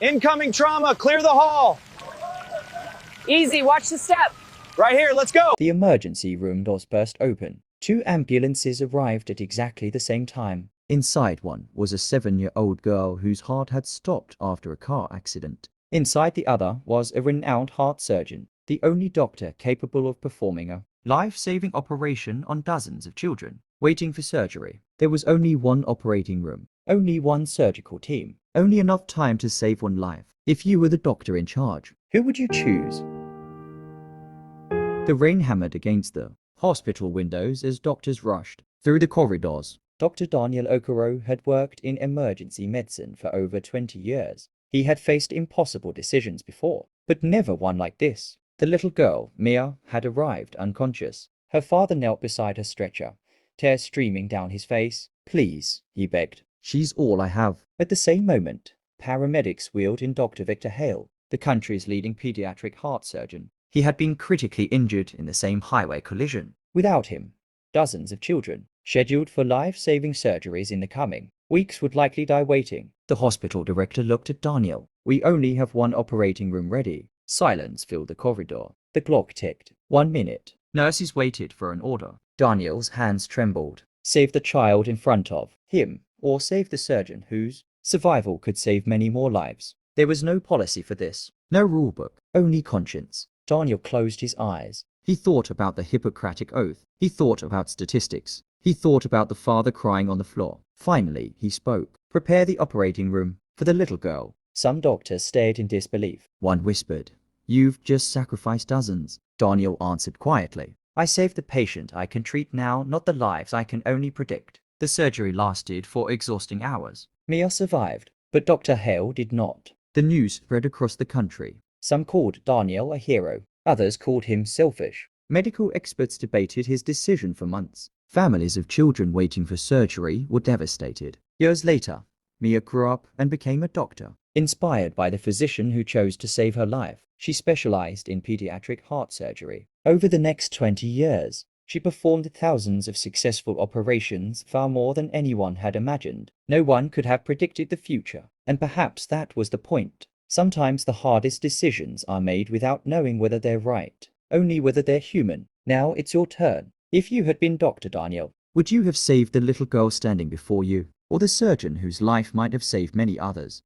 Incoming trauma, clear the hall. Easy, watch the step. Right here, let's go. The emergency room doors burst open. Two ambulances arrived at exactly the same time. Inside one was a 7-year-old girl whose heart had stopped after a car accident. Inside the other was a renowned heart surgeon, the only doctor capable of performing a life-saving operation on dozens of children waiting for surgery. There was only one operating room, only one surgical team, only enough time to save one life. If you were the doctor in charge, who would you choose? The rain hammered against the hospital windows as doctors rushed through the corridors. Dr. Daniel Okoro had worked in emergency medicine for over 20 years. He had faced impossible decisions before, but never one like this. The little girl, Mia, had arrived unconscious. Her father knelt beside her stretcher, tears streaming down his face. "Please," he begged. "She's all I have." At the same moment, paramedics wheeled in Dr. Victor Hale, the country's leading pediatric heart surgeon. He had been critically injured in the same highway collision. Without him, dozens of children, scheduled for life-saving surgeries in the coming weeks, would likely die waiting. The hospital director looked at Daniel. "We only have one operating room ready." Silence filled the corridor. The clock ticked. 1 minute. Nurses waited for an order. Daniel's hands trembled. Save the child in front of him, or save the surgeon whose survival could save many more lives. There was no policy for this, no rulebook, only conscience. Daniel closed his eyes. He thought about the Hippocratic Oath. He thought about statistics. He thought about the father crying on the floor. Finally, he spoke. "Prepare the operating room for the little girl." Some doctors stared in disbelief. One whispered, "You've just sacrificed dozens." Daniel answered quietly, "I saved the patient I can treat now, not the lives I can only predict." The surgery lasted for exhausting hours. Mia survived, but Dr. Hale did not. The news spread across the country. Some called Daniel a hero. Others called him selfish. Medical experts debated his decision for months. Families of children waiting for surgery were devastated. Years later, Mia grew up and became a doctor. Inspired by the physician who chose to save her life, she specialized in pediatric heart surgery. Over the next 20 years, she performed thousands of successful operations, far more than anyone had imagined. No one could have predicted the future, and perhaps that was the point. Sometimes the hardest decisions are made without knowing whether they're right, only whether they're human. Now it's your turn. If you had been Dr. Daniel, would you have saved the little girl standing before you, or the surgeon whose life might have saved many others?